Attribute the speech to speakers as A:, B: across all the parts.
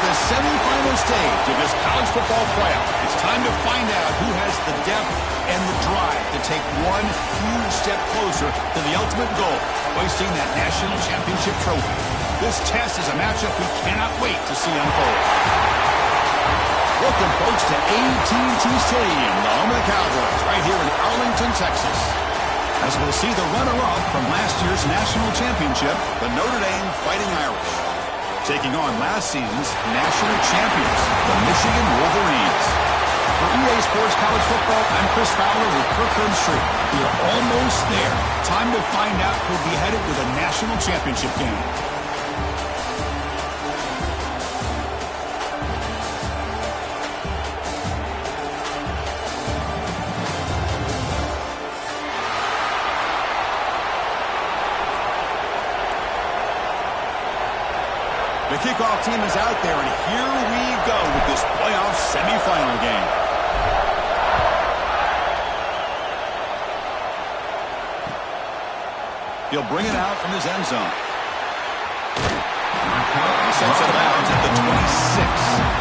A: the semifinal stage of this college football playoff. It's time to find out who has the depth and the drive to take one huge step closer to the ultimate goal, hoisting that national championship trophy. This test is a matchup we cannot wait to see unfold. Welcome, folks, to AT&T Stadium, the home of the Cowboys, right here in Arlington, Texas. As we'll see the runner-up from last year's national championship, the Notre Dame Fighting Irish, taking on last season's national champions, the Michigan Wolverines. For EA Sports College Football, I'm Chris Fowler with Kirk Herbstreit. We're almost there. Time to find out who'll be headed to the national championship game. The kickoff team is out there, and here we go with this playoff semifinal game. He'll bring it out from his end zone. He sends it out at the 26.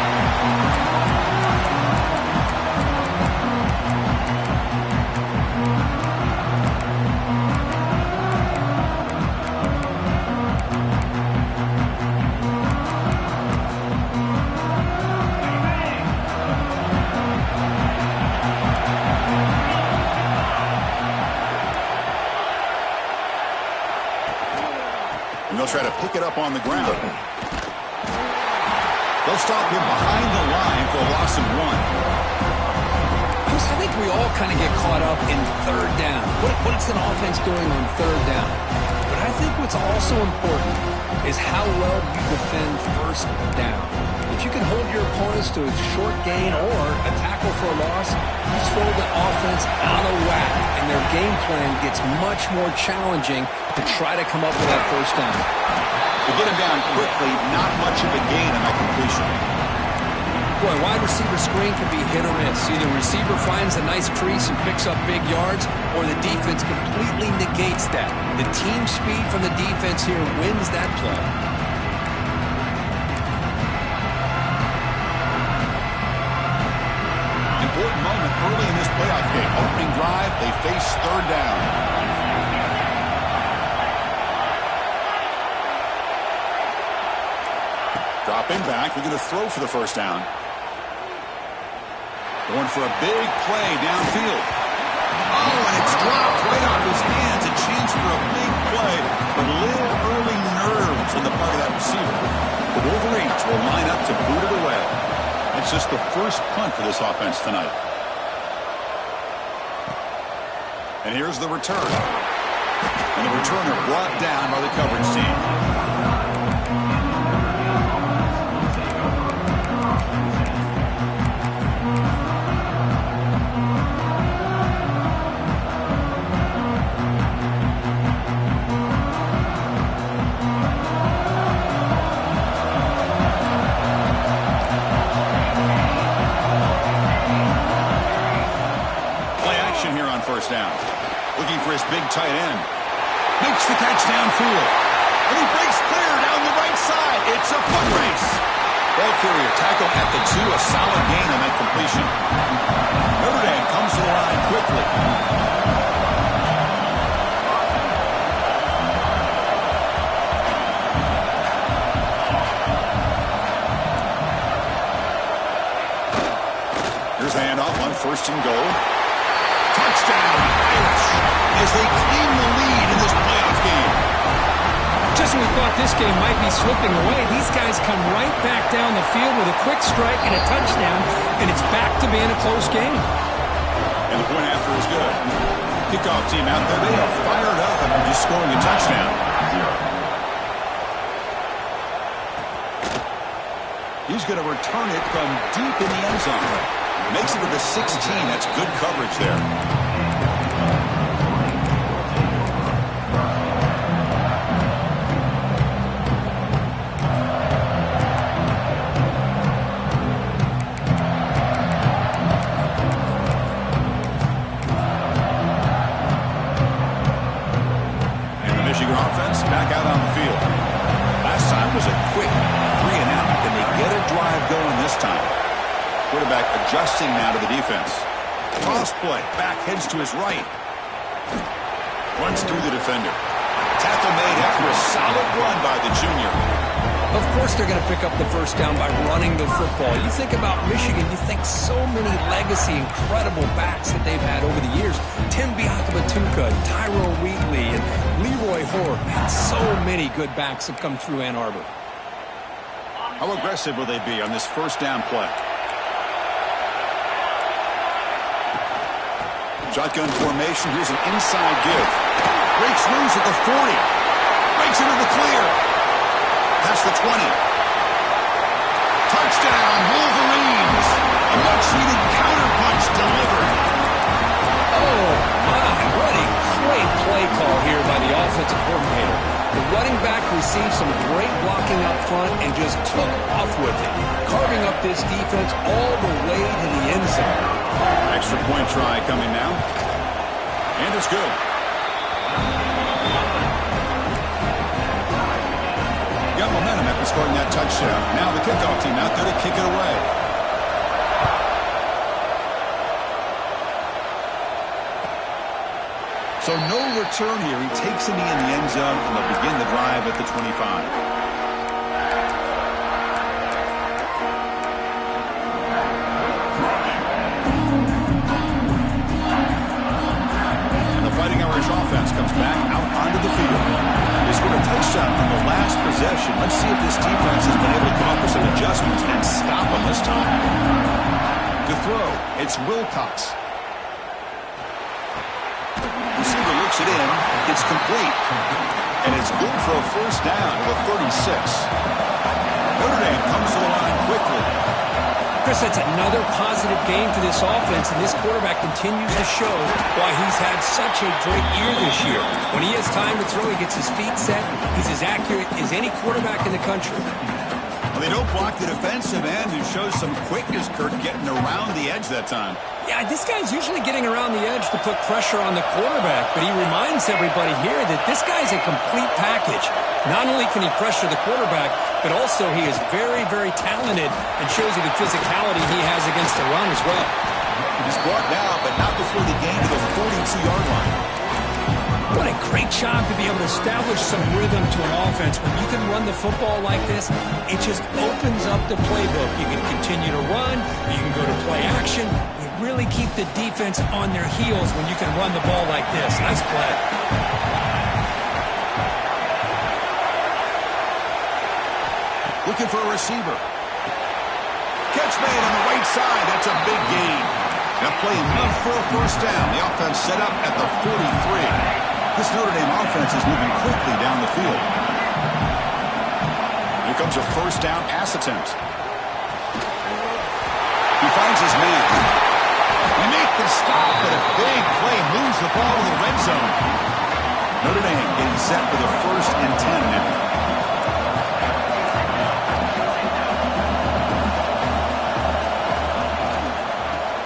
A: And they'll try to pick it up on the ground. They'll stop him behind the line for a loss of 1.
B: I think we all kind of get caught up in third down. What is an offense doing on third down? But I think what's also important is how well you defend first down. If you can hold your opponents to a short gain or a tackle for a loss, you throw the offense out of whack, and their game plan gets much more challenging to try to come up with that first down.
A: To get him down quickly, not much of a gain on that completion.
B: Boy, wide receiver screen can be hit or miss. Either receiver finds a nice crease and picks up big yards, or the defense completely negates that. The team speed from the defense here wins that play.
A: Important moment early in this playoff game. Opening drive, they face third down. Dropping back, we're going to throw for the first down. Going for a big play downfield. Oh, and it's dropped right off his hands. A chance for a big play, but a little early nerves on the part of that receiver. The Wolverines will line up to boot it away. It's just the first punt for this offense tonight. And here's the return. And the returner brought down by the coverage team. First down. Looking for his big tight end. Makes the catch downfield. And he breaks clear down the right side. It's a foot race. Ball carrier tackled at the 2. A solid gain on that completion. Notre Dame comes to the line quickly. Here's the handoff on first and goal. Touchdown, Irish, as they claim the lead in this playoff game.
B: Just when we thought this game might be slipping away, these guys come right back down the field with a quick strike and a touchdown, and it's back to being a close game.
A: And the point after is good. Kickoff team out there, they are fired up after just scoring a touchdown. He's going to return it from deep in the end zone. Makes it to the 16. That's good coverage there. And the Michigan offense back out on the field. Last time was a quick 3-and-out. Can they get a drive adjusting now to the defense. Cross play. Back heads to his right. Runs through the defender. Tackle made after a solid run by the junior.
B: Of course they're going to pick up the first down by running the football. You think about Michigan, you think so many legacy, incredible backs that they've had over the years. Tim Biakabatuka, Tyrone Wheatley, and Leroy Hoare. Man, so many good backs have come through Ann Arbor.
A: How aggressive will they be on this first down play? Shotgun formation. Here's an inside give. Breaks loose at the 40. Breaks into the clear. Past the 20. Touchdown, Wolverines. A much-needed counterpunch delivered.
B: Oh, my. What a great play call here by the offensive coordinator. The running back received some great blocking up front and just took off with it, carving up this defense all the way to the end zone.
A: Extra point try coming now. And it's good. Got momentum after scoring that touchdown. Now the kickoff team out there to kick it away. So no return here. He takes it in the end zone, and they'll begin the drive at the 25. Offense comes back out onto the field. They scored a touchdown on the last possession. Let's see if this defense has been able to come up with some adjustments and stop them this time. To throw, it's Wilcox. Receiver looks it in. It's complete. And it's good for a first down at the 36. Notre Dame comes to the line quickly.
B: Chris, that's another positive game for this offense, and this quarterback continues to show why he's had such a great year this year. When he has time to throw, he gets his feet set. He's as accurate as any quarterback in the country.
A: Well, they don't block the defensive end, who shows some quickness, Kurt, getting around the edge that time.
B: Yeah, this guy's usually getting around the edge to put pressure on the quarterback, but he reminds everybody here that this guy's a complete package. Not only can he pressure the quarterback, but also he is very, very talented and shows you the physicality he has against the run as well.
A: He's brought down, but not before the gain to the 42-yard line.
B: What a great job to be able to establish some rhythm to an offense. When you can run the football like this, it just opens up the playbook. You can continue to run, you can go to play action. You really keep the defense on their heels when you can run the ball like this. Nice play.
A: Looking for a receiver. Catch made on the right side. That's a big gain. That play enough for a first down. The offense set up at the 43. This Notre Dame offense is moving quickly down the field. Here comes a first down pass attempt. He finds his man. They make the stop, but a big play moves the ball to the red zone. Notre Dame getting set for the 1st and 10 now.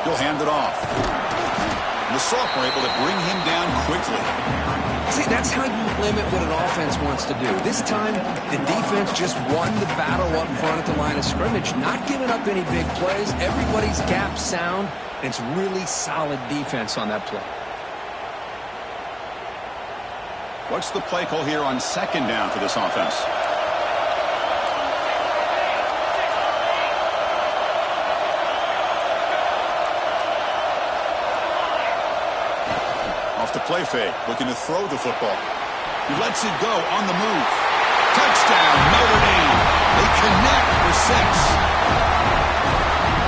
A: He'll hand it off. The sophomore able to bring him down quickly.
B: See, that's how you limit what an offense wants to do. This time, the defense just won the battle up front at the line of scrimmage, not giving up any big plays. Everybody's gap sound, and it's really solid defense on that play.
A: What's the play call here on 2nd down for this offense? The play fake, looking to throw the football. He lets it go on the move. Touchdown, Notre Dame. They connect for 6.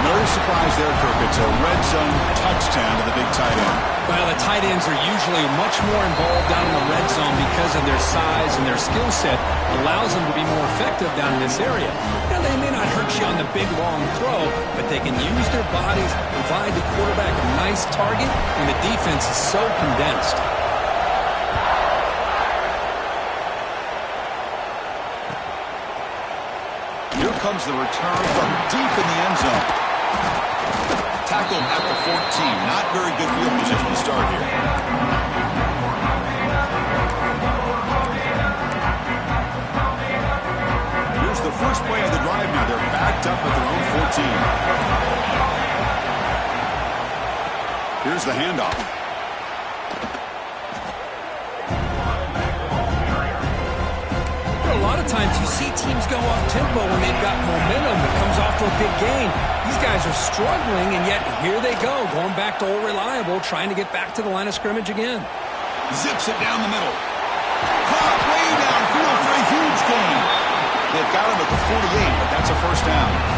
A: No surprise there, Kirk. It's a red zone touchdown to the big tight end.
B: Well, the tight ends are usually much more involved down in the red zone because of their size and their skill set allows them to be more effective down in this area. Now, they may not hurt you on the big, long throw, but they can use their bodies, provide the quarterback a nice target when the defense is so condensed.
A: Here comes the return from deep in the end zone. Tackled at the 14. Not very good field position to start here. Here's the first play of the drive now. They're backed up at their own 14. Here's the handoff.
B: A lot of times you see teams go off tempo when they've got momentum that comes off to a big gain. These guys are struggling, and yet here they go, going back to old reliable, trying to get back to the line of scrimmage again.
A: Zips it down the middle. Caught way downfield for a huge gain. They've got him at the 48, but that's a first down.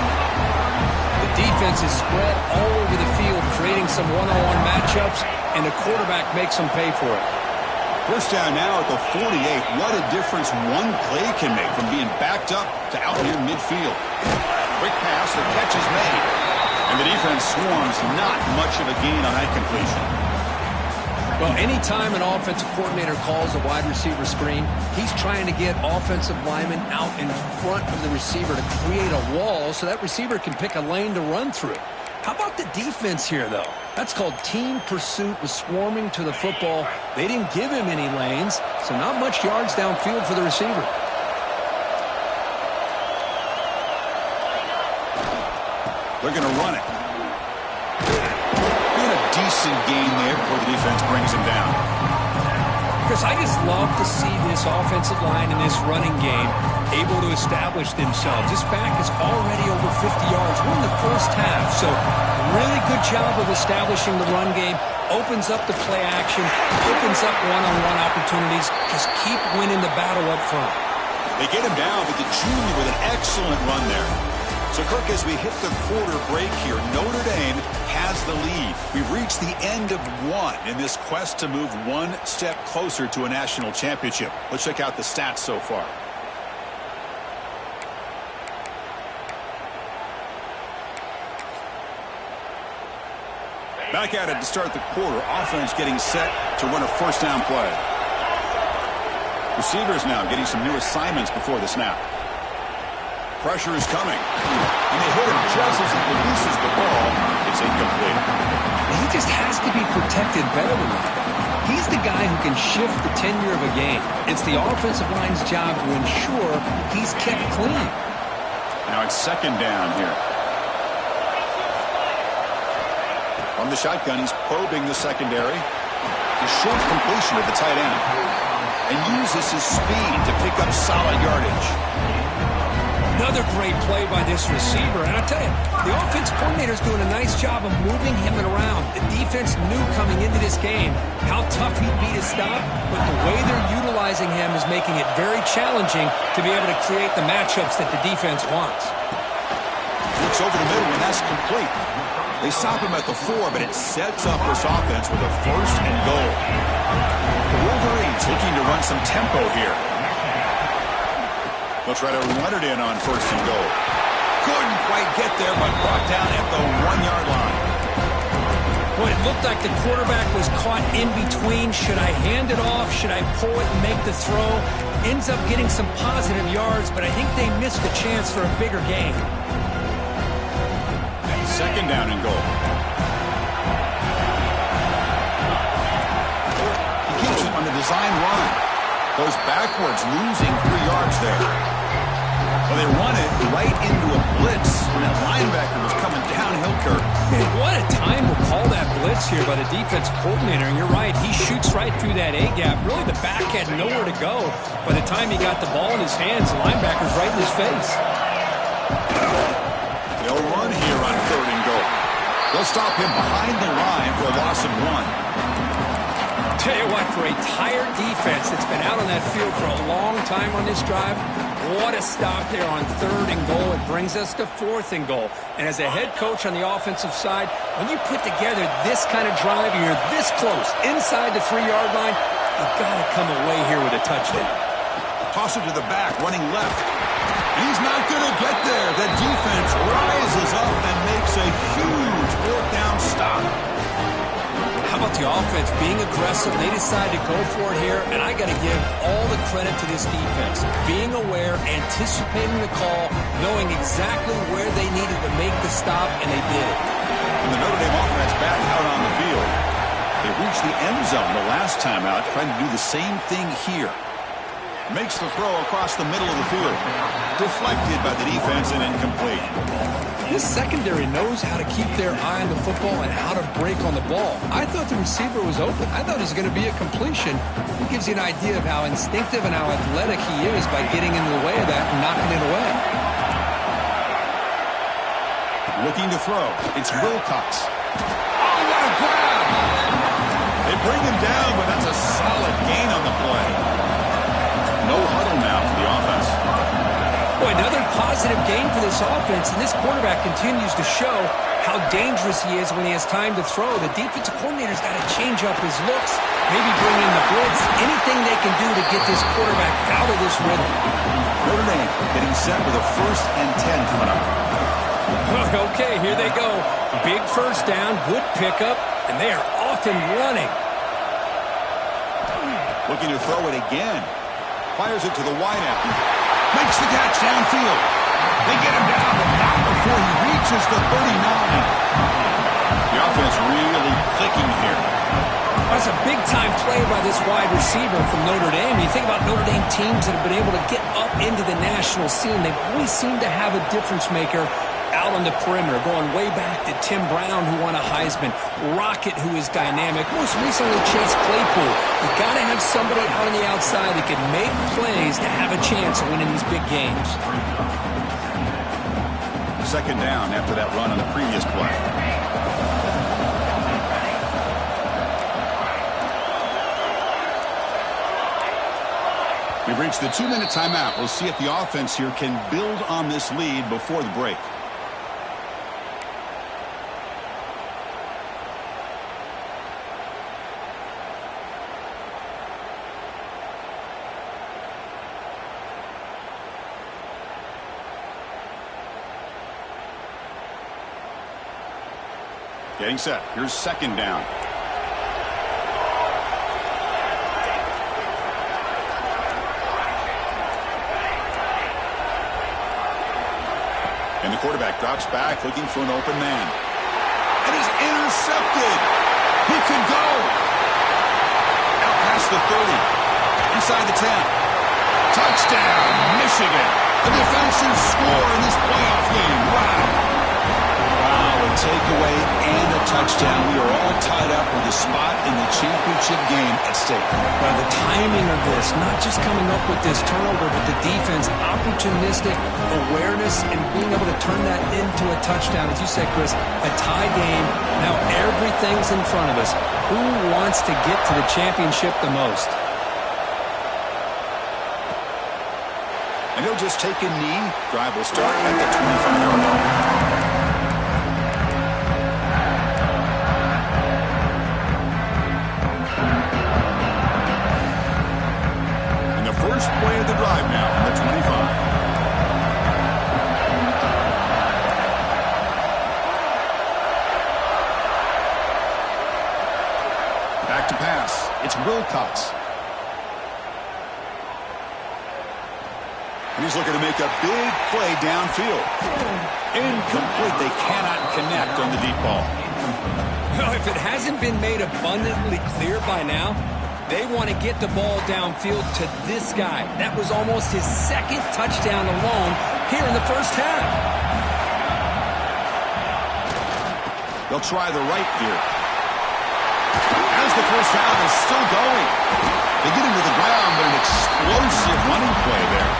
B: The defense is spread all over the field, creating some one-on-one matchups, and the quarterback makes them pay for it.
A: First down now at the 48. What a difference one play can make from being backed up to out near midfield. Quick pass, the catch is made. And the defense swarms, not much of a gain on that completion.
B: Well, anytime an offensive coordinator calls a wide receiver screen, he's trying to get offensive linemen out in front of the receiver to create a wall so that receiver can pick a lane to run through. How about the defense here, though? That's called team pursuit with swarming to the football. They didn't give him any lanes, so not much yards downfield for the receiver.
A: They're going to run it. Doing a decent gain there before the defense brings him down.
B: Chris, I just love to see this offensive line in this running game able to establish themselves. This back is already over 50 yards. We're in the first half, so really good job of establishing the run game. Opens up the play action, opens up one-on-one opportunities. Just keep winning the battle up front.
A: They get him down, but the junior with an excellent run there. So, Kirk, as we hit the quarter break here, Notre Dame has the lead. We've reached the end of one in this quest to move one step closer to a national championship. Let's check out the stats so far. Back at it to start the quarter. Offense getting set to run a first down play. Receivers now getting some new assignments before the snap. Pressure is coming. And they hit him just as he releases the ball. It's incomplete.
B: He just has to be protected better than that. He's the guy who can shift the tenure of a game. It's the offensive line's job to ensure he's kept clean.
A: Now it's second down here. From the shotgun, he's probing the secondary. A short completion to the tight end. And uses his speed to pick up solid yardage.
B: Another great play by this receiver. And I tell you, the offense coordinator is doing a nice job of moving him around. The defense knew coming into this game how tough he'd be to stop, but the way they're utilizing him is making it very challenging to be able to create the matchups that the defense wants.
A: Looks over the middle, and that's complete. They stop him at the 4, but it sets up this offense with a first and goal. The Wolverines looking to run some tempo here. They'll try to run it in on first and goal. Couldn't quite get there, but brought down at the 1-yard line.
B: Well, it looked like the quarterback was caught in between. Should I hand it off? Should I pull it and make the throw? Ends up getting some positive yards, but I think they missed the chance for a bigger gain.
A: Second down and goal. He keeps it on the design run. Goes backwards, losing 3 yards there. Well, they run it right into a blitz when that linebacker was coming downhill, Kirk.
B: Man, what a time to call that blitz here by the defensive coordinator. And you're right, he shoots right through that A-gap. Really, the back had nowhere to go. By the time he got the ball in his hands, the linebacker's right in his face.
A: They'll run here on third and goal. They'll stop him behind the line for a loss of 1.
B: Tell you what, for a tired defense that's been out on that field for a long time on this drive, what a stop there on third and goal. It brings us to fourth and goal. And as a head coach on the offensive side, when you put together this kind of drive and you're this close inside the 3-yard line, you've got to come away here with a touchdown.
A: Toss it to the back, running left. He's not going to get there. The defense rises up and makes a huge fourth down stop.
B: How about the offense being aggressive? They decide to go for it here, and I got to give all the credit to this defense. Being aware, anticipating the call, knowing exactly where they needed to make the stop, and they did it.
A: And the Notre Dame offense back out on the field. They reached the end zone the last time out, trying to do the same thing here. Makes the throw across the middle of the field. Deflected by the defense and incomplete.
B: This secondary knows how to keep their eye on the football and how to break on the ball. I thought the receiver was open. I thought it was going to be a completion. It gives you an idea of how instinctive and how athletic he is by getting into the way of that and knocking it away.
A: Looking to throw. It's Wilcox. Oh, what a grab! They bring him down, but that's a solid gain on the play. No huddle now for the offense.
B: Boy, another positive gain for this offense, and this quarterback continues to show how dangerous he is when he has time to throw. The defensive coordinator's got to change up his looks, maybe bring in the blitz, anything they can do to get this quarterback out of this rhythm.
A: Notre Dame getting set with a 1st and 10 coming up.
B: Okay, here they go. Big first down, good pickup, and they are off and running.
A: Looking to throw it again. Fires it to the wideout. Makes the catch downfield. They get him down, but not before he reaches the 39. The offense really clicking here.
B: That's a big-time play by this wide receiver from Notre Dame. You think about Notre Dame teams that have been able to get up into the national scene. They always seem to have a difference maker out on the perimeter, going way back to Tim Brown, who won a Heisman, Rocket, who is dynamic, most recently Chase Claypool. You've got to have somebody out on the outside that can make plays to have a chance of winning these big games.
A: 2nd down after that run on the previous play. We've reached the 2-minute timeout. We'll see if the offense here can build on this lead before the break. Getting set. Here's 2nd down. And the quarterback drops back looking for an open man. And is intercepted. He could go. Out past the 30. Inside the 10. Touchdown, Michigan. A defensive score in this playoff game. Wow. Wow, a takeaway and a touchdown. We are all tied up with a spot in the championship game at stake.
B: Well, the timing of this, not just coming up with this turnover, but the defense, opportunistic awareness, and being able to turn that into a touchdown. As you said, Chris, a tie game. Now everything's in front of us. Who wants to get to the championship the most?
A: And he'll just take a knee. Drive will start at the 25-yard line. First play of the drive now from the 25. Back to pass. It's Wilcox. And he's looking to make a big play downfield. Incomplete. They cannot connect on the deep ball.
B: Well, if it hasn't been made abundantly clear by now, they want to get the ball downfield to this guy. That was almost his 2nd touchdown alone here in the first half.
A: They'll try the right here. As the first down is still going. They get him to the ground, but an explosive running play there.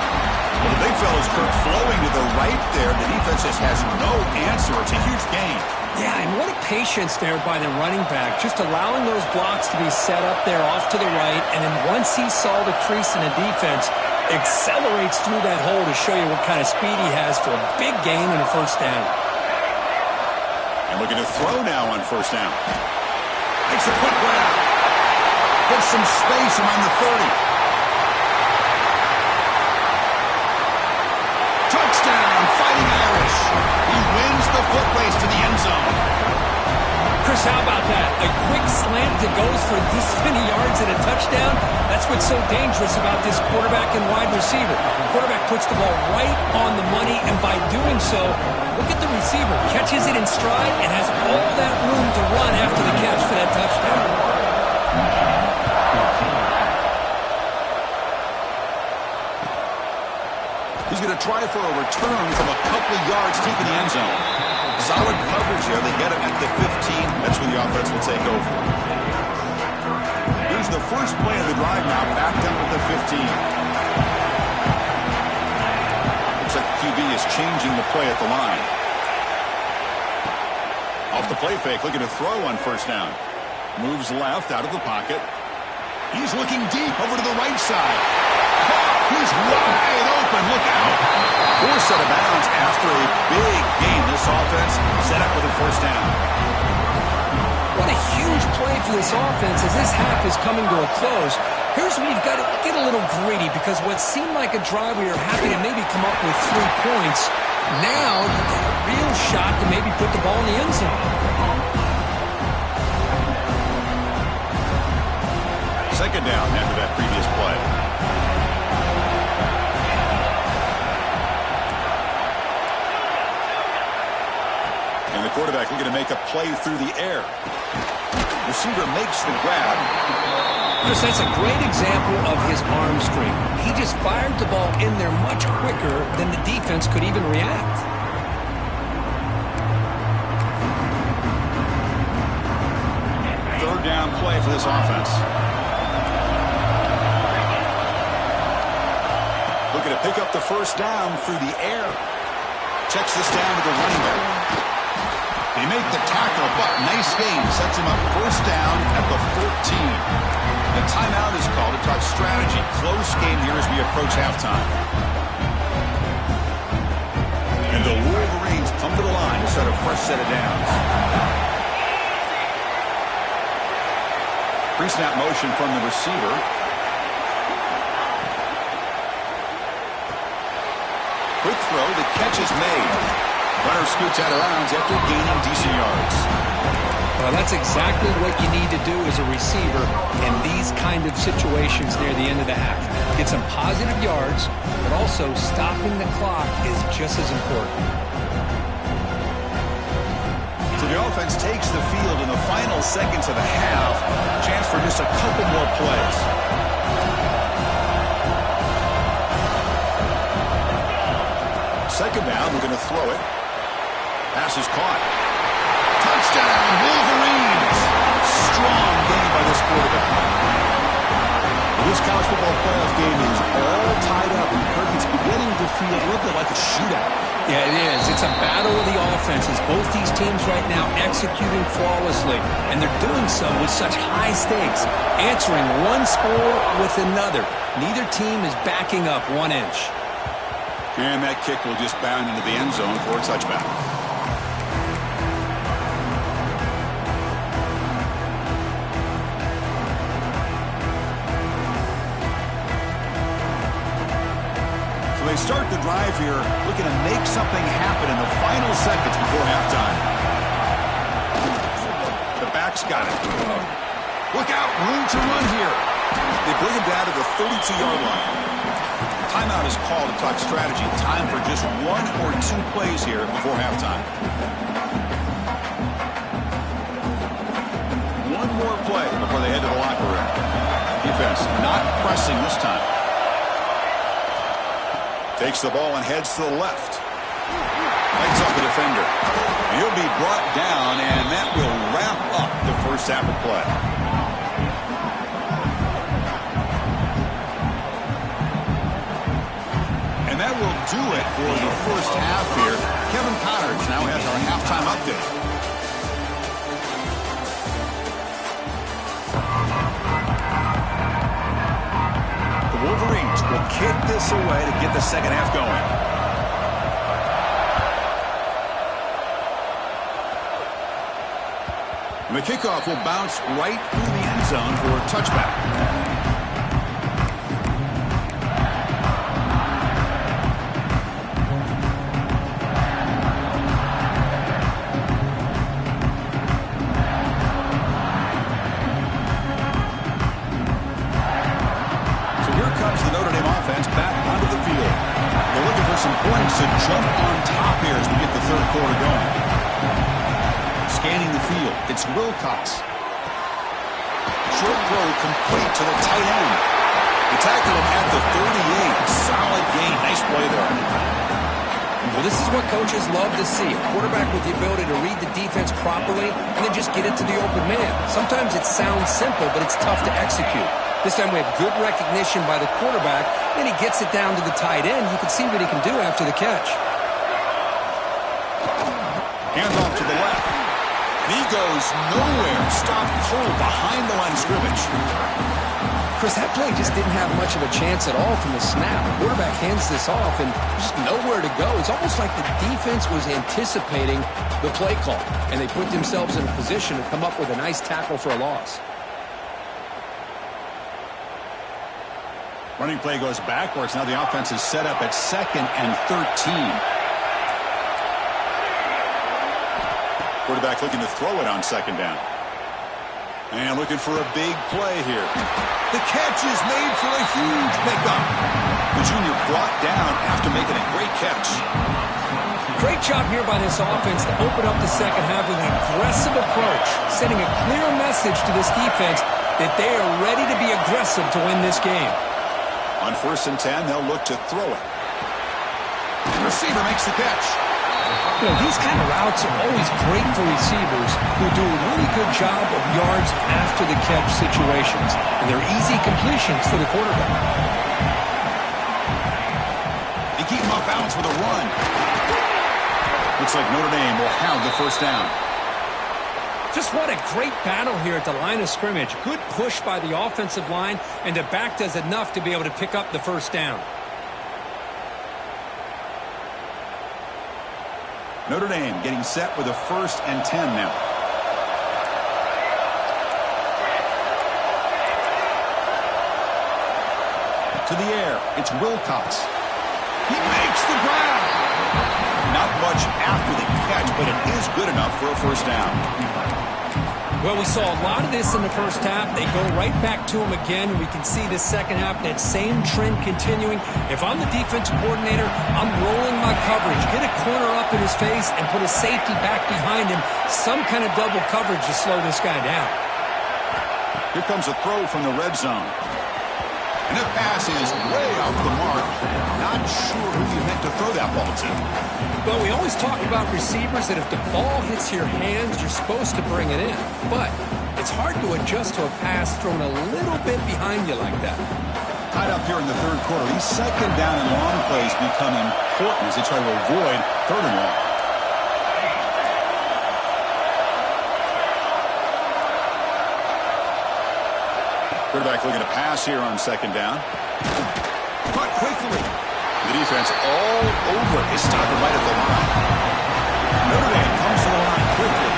A: Well, the big fella's flowing to the right there. The defense just has no answer. It's a huge gain.
B: Yeah, and what a patience there by the running back, just allowing those blocks to be set up there off to the right, and then once he saw the crease in the defense, accelerates through that hole to show you what kind of speed he has for a big gain and a first down.
A: And looking to throw now on first down. Makes a quick grab. Puts some space around the 30. Touchdown, Fighting Irish. He wins the foot race to the end zone.
B: Chris, how about that? A quick slant that goes for this many yards and a touchdown. That's what's so dangerous about this quarterback and wide receiver. The quarterback puts the ball right on the money, and by doing so, look at the receiver. Catches it in stride and has all that room to run after the catch for that touchdown.
A: He's going to try for a return from a couple of yards deep in the end zone. Solid coverage there. They get him at the 15. That's where the offense will take over. Here's the first play of the drive now, back down at the 15. Looks like the QB is changing the play at the line. Off the play fake, looking to throw on first down. Moves left out of the pocket. He's looking deep over to the right side. He's wide open. Look out. Forced out of bounds after a big gain. This offense set up with a first down.
B: What a huge play for this offense as this half is coming to a close. Here's where you've got to get a little greedy because what seemed like a drive where you're happy to maybe come up with 3 points, now you've got a real shot to maybe put the ball in the end zone.
A: Second down after that previous play. And the quarterback looking to make a play through the air. Receiver makes the grab.
B: Chris, that's a great example of his arm strength. He just fired the ball in there much quicker than the defense could even react.
A: Third down play for this offense. Looking to pick up the first down through the air. Checks this down to the running back. They make the tackle, but nice gain. Sets him up first down at the 14. The timeout is called to talk strategy. Close game here as we approach halftime. And the Wolverines come to the line to set a fresh set of downs. Pre-snap motion from the receiver. Quick throw, the catch is made. Runner scoots out of bounds after gaining decent yards.
B: Well, that's exactly what you need to do as a receiver in these kind of situations near the end of the half. Get some positive yards, but also stopping the clock is just as important.
A: So the offense takes the field in the final seconds of the half. Chance for just a couple more plays. Second down, we're going to throw it. Pass is caught. Touchdown, Wolverines. Strong game by this quarterback. This college football playoff game is all tied up. Kirk, it's beginning to feel a little bit like a shootout.
B: Yeah, it is. It's a battle of the offenses. Both these teams right now executing flawlessly, and they're doing so with such high stakes, answering one score with another. Neither team is backing up 1 inch.
A: And that kick will just bound into the end zone for a touchback. So they start the drive here, looking to make something happen in the final seconds before halftime. The back's got it. Look out, room to run here. They bring him down to the 32-yard line. Timeout is called to talk strategy. Time for just 1 or 2 plays here before halftime. One more play before they head to the locker room. Defense not pressing this time. Takes the ball and heads to the left. Lights up the defender. And he'll be brought down, and that will wrap up the first half of play. That will do it for the first half here. Kevin Connors now has our halftime update. The Wolverines will kick this away to get the second half going. And the kickoff will bounce right through the end zone for a touchback. Some points to jump on top here as we get the third quarter going. Scanning the field, it's Wilcox. Short throw complete to the tight end. He tackled him at the 38. Solid gain. Nice play there.
B: Well, this is what coaches love to see. A quarterback with the ability to read the defense properly and then just get it to the open man. Sometimes it sounds simple, but it's tough to execute. This time we have good recognition by the quarterback, then he gets it down to the tight end. You can see what he can do after the catch.
A: Hands off to the left. And he goes nowhere. Stopped cold behind the line of scrimmage.
B: Chris, that play just didn't have much of a chance at all from the snap. The quarterback hands this off and just nowhere to go. It's almost like the defense was anticipating the play call, and they put themselves in a position to come up with a nice tackle for a loss.
A: Running play goes backwards. Now the offense is set up at 2nd and 13. Quarterback looking to throw it on 2nd down. And looking for a big play here. The catch is made for a huge pickup. The junior brought down after making a great catch.
B: Great job here by this offense to open up the second half with an aggressive approach, sending a clear message to this defense that they are ready to be aggressive to win this game.
A: On 1st and 10, they'll look to throw it. The receiver makes the catch.
B: You know, these kind of routes are always great for receivers who do a really good job of yards after the catch situations. And they're easy completions for the quarterback.
A: They keep him off balance with a run. Looks like Notre Dame will have the 1st down.
B: Just what a great battle here at the line of scrimmage. Good push by the offensive line, and the back does enough to be able to pick up the 1st down.
A: Notre Dame getting set with a 1st and 10 now. To the air, it's Wilcox. He makes the grab. Not much after the catch, but it is good enough for a 1st down.
B: Well, we saw a lot of this in the 1st half. They go right back to him again. We can see the 2nd half, that same trend continuing. If I'm the defensive coordinator, I'm rolling my coverage. Get a corner up in his face and put a safety back behind him. Some kind of double coverage to slow this guy down.
A: Here comes a throw from the red zone. And the pass is way off the mark. Not sure who you meant to throw that ball to.
B: Well, we always talk about receivers that if the ball hits your hands, you're supposed to bring it in. But it's hard to adjust to a pass thrown a little bit behind you like that.
A: Tied up here in the 3rd quarter. These 2nd down and long plays become important as they try to avoid 3rd and long. Quarterback looking to pass here on 2nd down. Caught quickly. The defense all over is stopping right at the line. Notre Dame comes to the line quickly.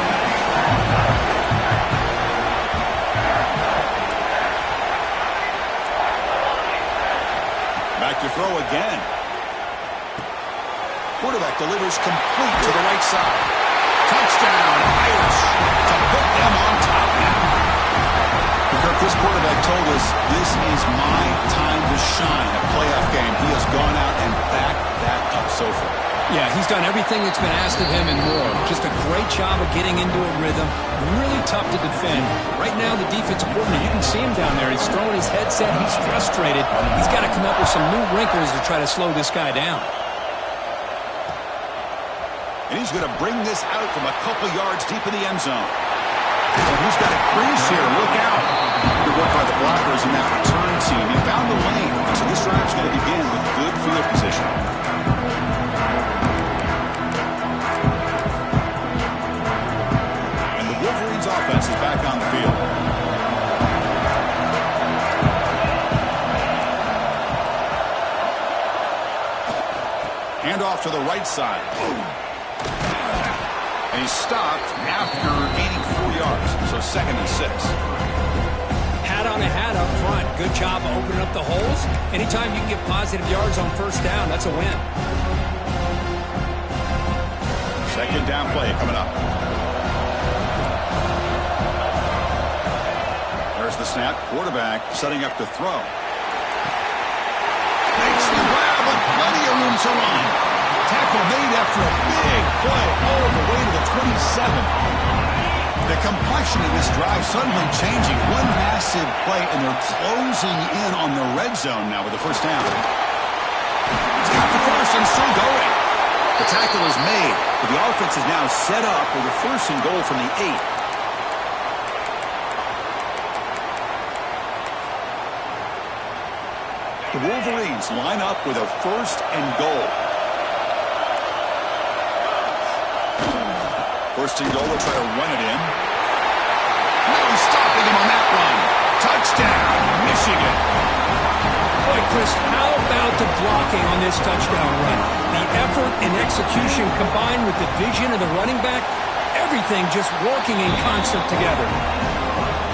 A: Back to throw again. Quarterback delivers complete to the right side. Touchdown, Irish, to put them on top now. Kirk, this quarterback told us this is my time to shine. A playoff game. He has gone out and backed that up so far.
B: Yeah, he's done everything that's been asked of him and more. Just a great job of getting into a rhythm. Really tough to defend. Right now, the defensive coordinator, you can see him down there. He's throwing his headset. He's frustrated. He's got to come up with some new wrinkles to try to slow this guy down.
A: And he's going to bring this out from a couple yards deep in the end zone. And he's got a crease here. Look out. Good work by the blockers in that return team. He found the lane. So this drive's going to begin with good field position. And the Wolverines offense is back on the field. Hand off to the right side. And he's stopped after gaining 4 yards. So 2nd and 6.
B: Hat on a hat up front. Good job of opening up the holes. Anytime you can get positive yards on 1st down, that's a win.
A: 2nd down play coming up. There's the snap. Quarterback setting up to throw. Makes the grab with plenty of room to run. Tackle made after a big play all the way to the 27. The complexion of this drive suddenly changing. One massive play, and they're closing in on the red zone now with the first down. He's got the first and still going. The tackle is made, but the offense is now set up with a first and goal from the 8. The Wolverines line up with a first and goal. First and goal, they'll try to run it in. No stopping him on that run. Touchdown, Michigan.
B: Boy, Chris, how about the blocking on this touchdown run? The effort and execution combined with the vision of the running back, everything just working in concert together.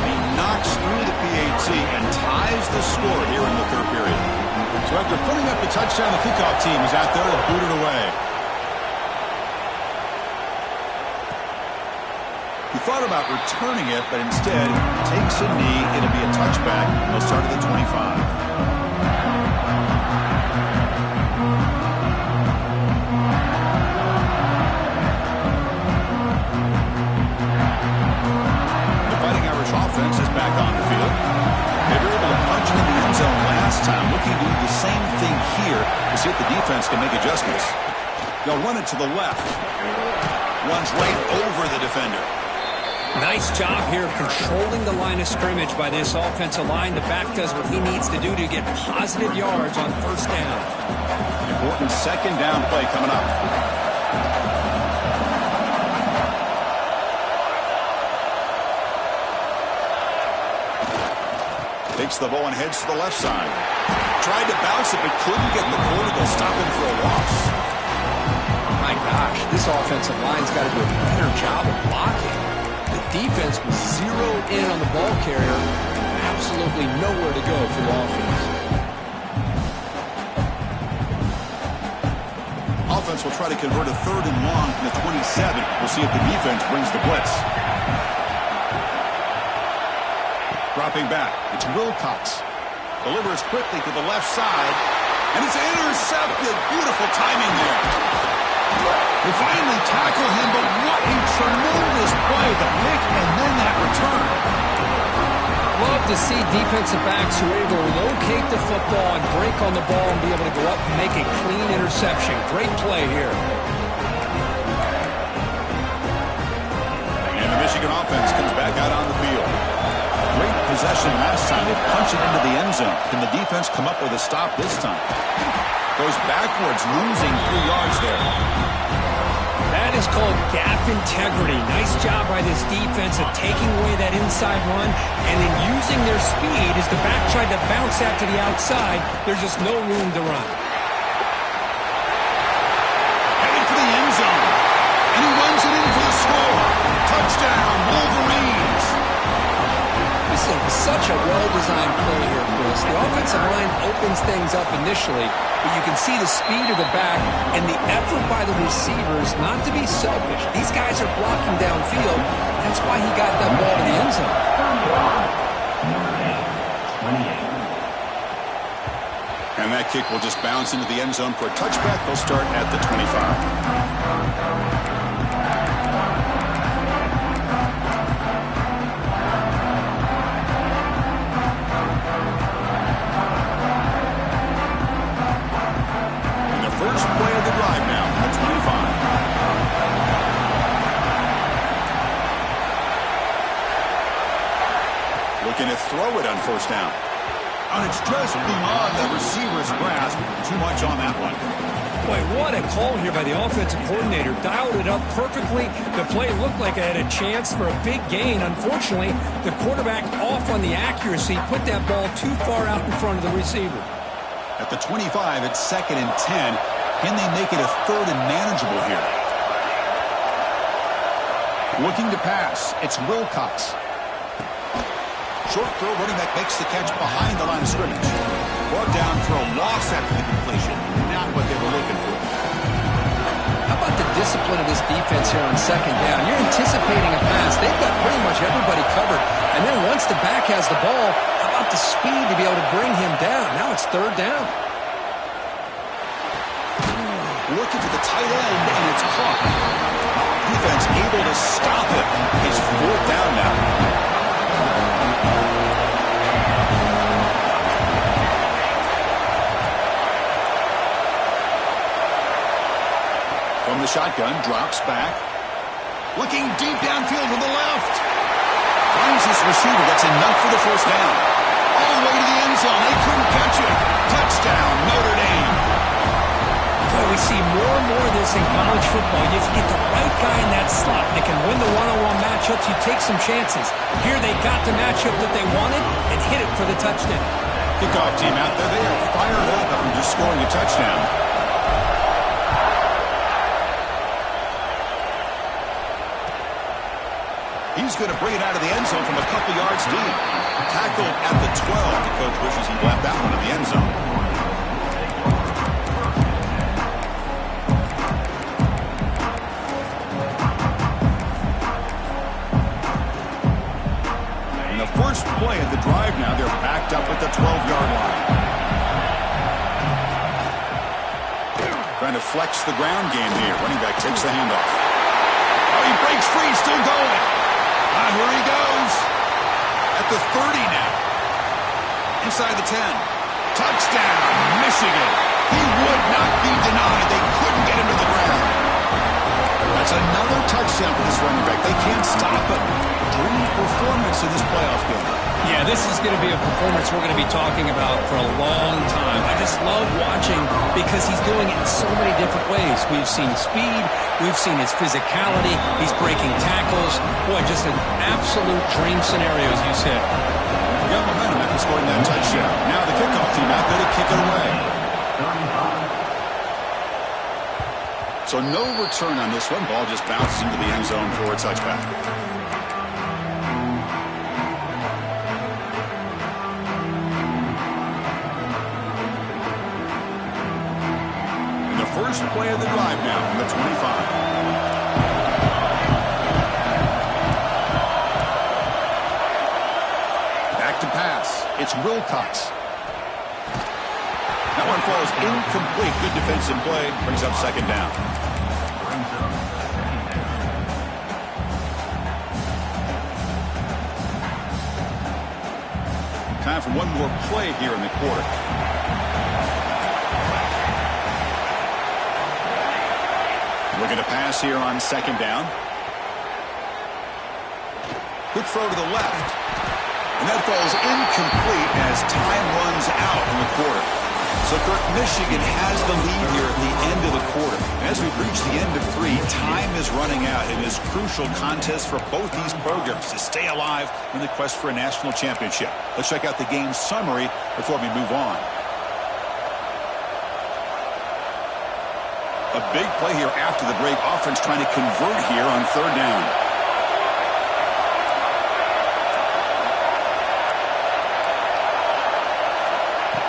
A: He knocks through the PAT and ties the score here in the third period. So after putting up the touchdown, the kickoff team is out there to boot it away. He thought about returning it, but instead takes a knee. It'll be a touchback. They'll start at the 25. Offense is back on the field. They were able to punch in the end zone last time. Looking to do the same thing here to see if the defense can make adjustments. They'll run it to the left. Runs right over the defender.
B: Nice job here of controlling the line of scrimmage by this offensive line. The back does what he needs to do to get positive yards on first down.
A: Important second down play coming up. Takes the ball and heads to the left side. Tried to bounce it, but couldn't get the corner to stop him for a loss.
B: My gosh, this offensive line's got to do a better job of blocking. The defense was zeroed in on the ball carrier. Absolutely nowhere to go for the offense.
A: Offense will try to convert a third and long from the 27. We'll see if the defense brings the blitz. Dropping back, it's Wilcox. Delivers quickly to the left side, and it's intercepted. Beautiful timing there. They finally tackle him, but what a tremendous play. The pick and then that return.
B: Love to see defensive backs who are able to locate the football and break on the ball and be able to go up and make a clean interception. Great play here.
A: And the Michigan offense comes back out on the field. Great possession last time. They punch it into the end zone. Can the defense come up with a stop this time? Goes backwards, losing 3 yards there.
B: That is called gap integrity. Nice job by this defense of taking away that inside run and then using their speed as the back tried to bounce out to the outside. There's just no room to run.
A: Heading for the end zone. And he runs it in for the score. Touchdown, Wolverines.
B: This is such a well-designed play here, Chris. The offensive line opens things up initially, but you can see the speed of the back and the effort by the receivers not to be selfish. These guys are blocking downfield. That's why he got that ball to the end zone.
A: And that kick will just bounce into the end zone for a touchback. They'll start at the 25. First play of the drive now at 25. Looking to throw it on first down. And it's just beyond the receiver's grasp. Too much on that one.
B: Boy, what a call here by the offensive coordinator. Dialed it up perfectly. The play looked like it had a chance for a big gain. Unfortunately, the quarterback off on the accuracy, put that ball too far out in front of the receiver.
A: At the 25, it's 2nd and 10. Can they make it a third and manageable here? Looking to pass. It's Wilcox. Short throw, running back makes the catch behind the line of scrimmage. Brought down for a loss after the completion. Not what they were looking for.
B: How about the discipline of this defense here on second down? You're anticipating a pass. They've got pretty much everybody covered. And then once the back has the ball, how about the speed to be able to bring him down? Now it's third down.
A: Looking for the tight end, and it's caught. Defense able to stop it. His 4th shotgun, drops back. Looking deep downfield to the left. Finds this receiver. That's enough for the first down. All the way to the end zone. They couldn't catch it. Touchdown, Notre Dame.
B: Boy, we see more and more of this in college football. You have to get the right guy in that slot. They can win the one-on-one matchups. You take some chances. Here they got the matchup that they wanted and hit it for the touchdown.
A: Kickoff team out there. They are fired up after just scoring a touchdown. He's going to bring it out of the end zone from a couple yards deep. Tackled at the 12. The coach wishes he left that one in the end zone. And the first play of the drive now, they're backed up at the 12-yard line. Trying to flex the ground game here. Running back takes the handoff. Oh, he breaks free, still going. Here he goes. At the 30 now. Inside the 10. Touchdown, Michigan. He would not be denied. They couldn't get him to the ground. That's another touchdown for this running back. They can't stop him. Dream performance in this playoff game.
B: Yeah, this is going to be a performance we're going to be talking about for a long time. I just love watching because he's doing it in so many different ways. We've seen speed. We've seen his physicality. He's breaking tackles. Boy, just an absolute dream scenario, as you said.
A: We got momentum after scoring that touchdown. Now the kickoff team out there to kick it away. So no return on this one. Ball just bounces into the end zone for a touchback. First play of the drive now from the 25. Back to pass. It's Wilcox. That one falls incomplete. Good defensive play. Brings up second down. Time for one more play here in the quarter. Looking to pass here on second down. Quick throw to the left. And that falls incomplete as time runs out in the quarter. So Kirk, Michigan has the lead here at the end of the quarter. As we've reached the end of 3, time is running out in this crucial contest for both these programs to stay alive in the quest for a national championship. Let's check out the game summary before we move on. A big play here after the break. Offense trying to convert here on third down.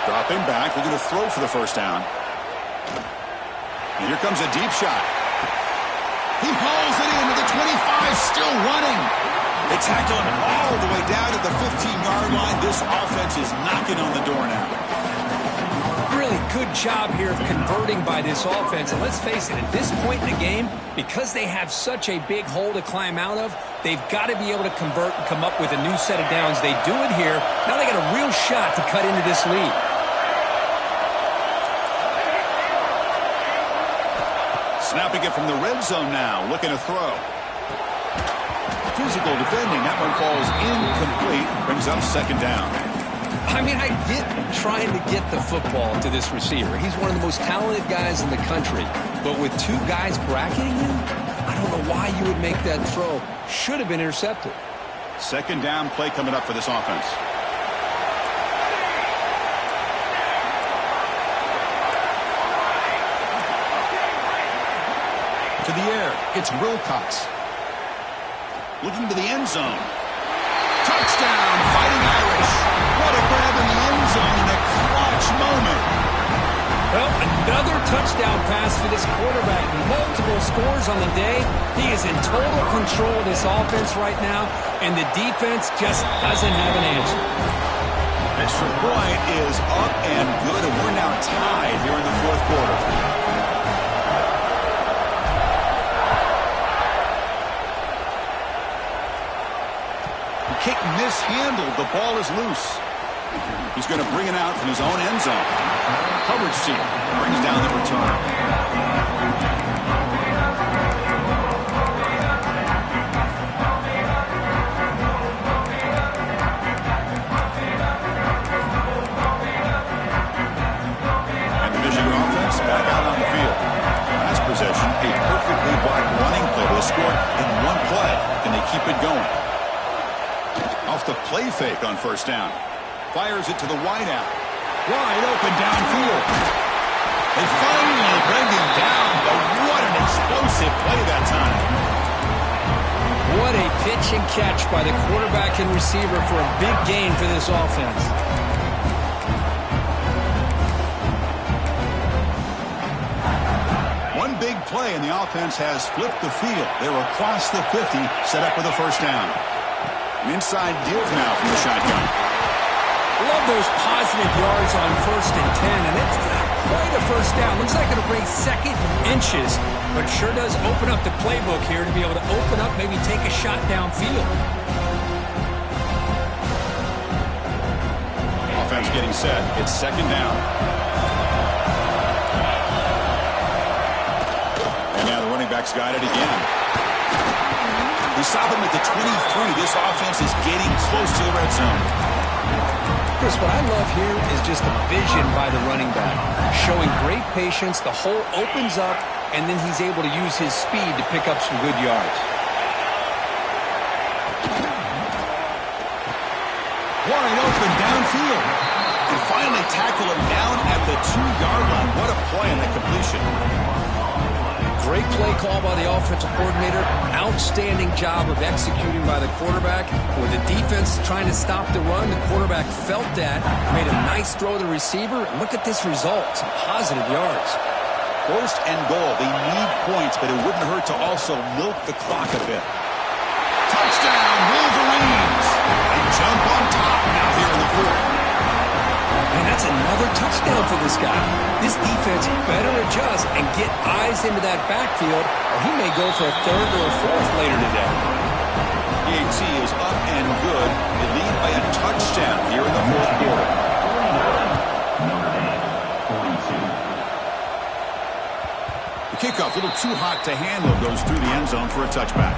A: Dropping back, looking to throw for the first down. And here comes a deep shot. He hauls it into the 25, still running. They tackle him all the way down to the 15-yard line. This offense is knocking on the door now.
B: Really good job here of converting by this offense. And let's face it, at this point in the game, because they have such a big hole to climb out of, they've got to be able to convert and come up with a new set of downs. They do it here. Now they got a real shot to cut into this lead.
A: Snapping it from the red zone now, looking to throw. Physical defending, that one falls incomplete, brings up second down.
B: I mean, I get trying to get the football to this receiver. He's one of the most talented guys in the country. But with 2 guys bracketing him, I don't know why you would make that throw. Should have been intercepted.
A: Second down play coming up for this offense. To the air, it's Wilcox. Looking to the end zone. Touchdown, Fighting Irish. What a grab in the end zone in a clutch moment.
B: Well, another touchdown pass for this quarterback. Multiple scores on the day. He is in total control of this offense right now, and the defense just doesn't have an answer.
A: Extra point is up and good, and we're now tied here in the fourth quarter. Kick mishandled. The ball is loose. He's going to bring it out from his own end zone. Coverage team brings down the return. scored in one play. Can they keep it going? Off the play fake on first down. Fires it to the wideout. Wide open downfield. They finally bring him down, but what an explosive play that time.
B: What a pitch and catch by the quarterback and receiver for a big gain for this offense.
A: One big play, and the offense has flipped the field. They're across the 50, set up with a first down. An inside give now from the shotgun.
B: Love those positive yards on 1st and 10, and it's not quite a first down. Looks like it'll bring second inches, but sure does open up the playbook here to be able to open up, maybe take a shot downfield.
A: Offense getting set. It's second down. And now the running back's got it again. We stop him at the 23. This offense is getting close to the red zone.
B: Chris, what I love here is just the vision by the running back. Showing great patience, the hole opens up, and then he's able to use his speed to pick up some good yards.
A: Wide open downfield. And finally tackle him down at the 2-yard line. What a play on that completion.
B: Great play call by the offensive coordinator. Outstanding job of executing by the quarterback. With the defense trying to stop the run, the quarterback felt that, made a nice throw to the receiver. And look at this result, some positive yards.
A: First and goal. They need points, but it wouldn't hurt to also milk the clock a bit. Touchdown, Wolverines! They jump on top now here in the fourth.
B: And that's another touchdown for this guy. This defense better adjust and get eyes into that backfield, or he may go for a third or a fourth later today.
A: PAT is up and good. They lead by a touchdown here in the fourth quarter. The kickoff, a little too hot to handle, goes through the end zone for a touchback.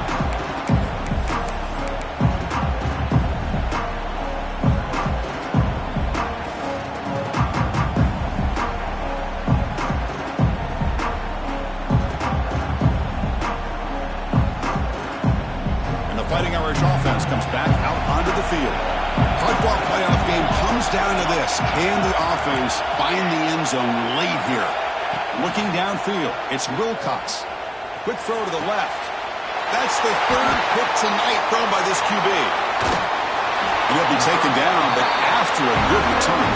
A: Fighting Irish offense comes back out onto the field. Hardball playoff game comes down to this. Can the offense find the end zone late here? Looking downfield, it's Wilcox. Quick throw to the left. That's the third pick tonight thrown by this QB. He'll be taken down, but after a good return.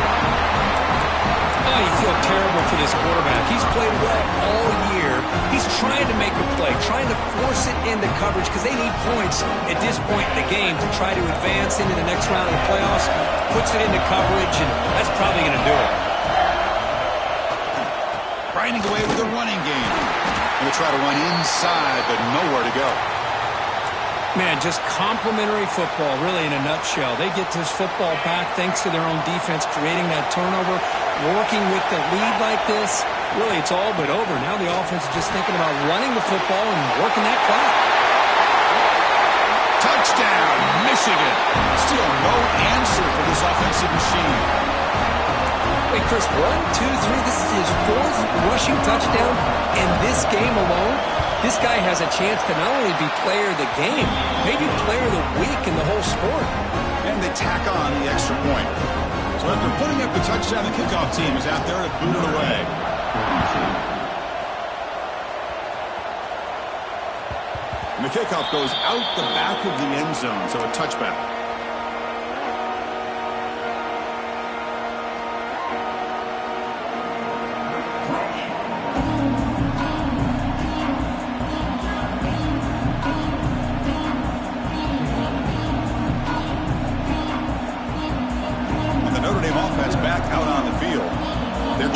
B: Oh, you feel terrible for this quarterback. He's played well all year. He's trying to make a play, trying to force it into coverage because they need points at this point in the game to try to advance into the next round of the playoffs. Puts it into coverage, and that's probably going to do it.
A: Grinding away with a running game. Going to try to run inside, but nowhere to go.
B: Man, just complimentary football, really, in a nutshell. They get this football back thanks to their own defense, creating that turnover, working with the lead like this. Really, it's all but over. Now the offense is just thinking about running the football and working that clock.
A: Touchdown, Michigan. Still no answer for this offensive machine.
B: Wait, Chris, 1, 2, 3. This is his fourth rushing touchdown in this game alone. This guy has a chance to not only be player of the game, maybe player of the week in the whole sport.
A: And they tack on the extra point. So after putting up the touchdown, the kickoff team is out there to boot it away. And the kickoff goes out the back of the end zone, so a touchback.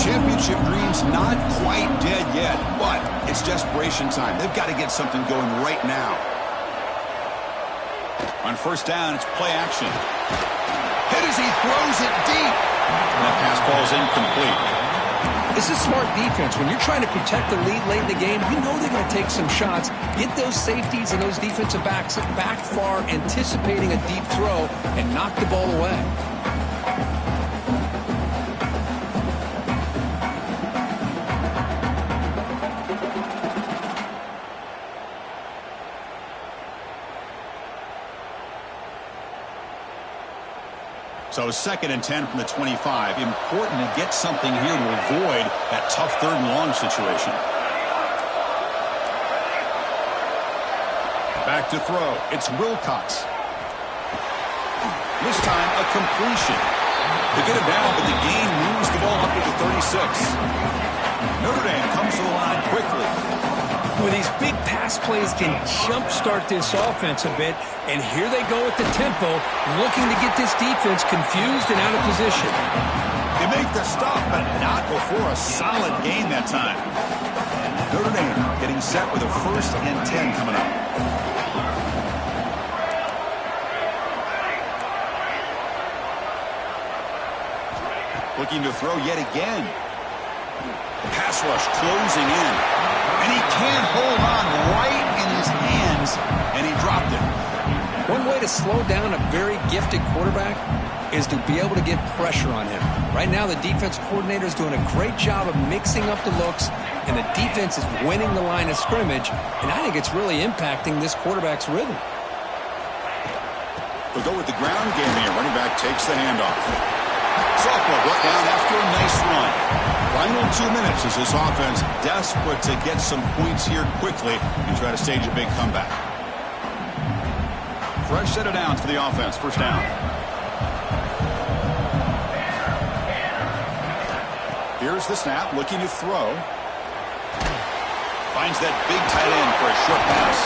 A: Championship dreams not quite dead yet, but it's desperation time. They've got to get something going right now. On first down, it's play action. Hit as he throws it deep. And that pass falls incomplete.
B: This is smart defense. When you're trying to protect the lead late in the game, you know they're going to take some shots. Get those safeties and those defensive backs back far, anticipating a deep throw, and knock the ball away.
A: So 2nd and 10 from the 25. Important to get something here to avoid that tough 3rd and long situation. Back to throw. It's Wilcox. This time a completion. They get it down, but the gain moves the ball up to the 36. Notre Dame comes to the line quickly.
B: Well, these big pass plays can jumpstart this offense a bit, and here they go at the tempo, looking to get this defense confused and out of position.
A: They make the stop, but not before a solid gain that time. Notre Dame getting set with a 1st and 10 coming up. Looking to throw yet again. Pass rush closing in. And he can't hold on right in his hands, and he dropped it.
B: One way to slow down a very gifted quarterback is to be able to get pressure on him. Right now, the defense coordinator is doing a great job of mixing up the looks, and the defense is winning the line of scrimmage, and I think it's really impacting this quarterback's rhythm.
A: They'll go with the ground game here. Running back takes the handoff. Sophomore brought down after a nice run. Final 2 minutes as this offense desperate to get some points here quickly and try to stage a big comeback. Fresh set of downs for the offense. 1st down. Here's the snap, looking to throw. Finds that big tight end for a short pass.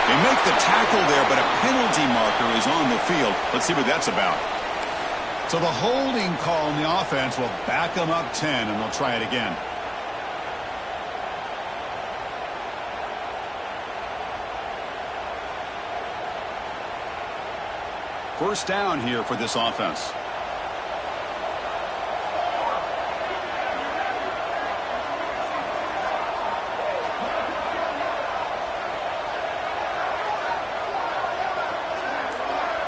A: They make the tackle there, but a penalty marker is on the field. Let's see what that's about. So the holding call in the offense will back them up 10, and they'll try it again. First down here for this offense.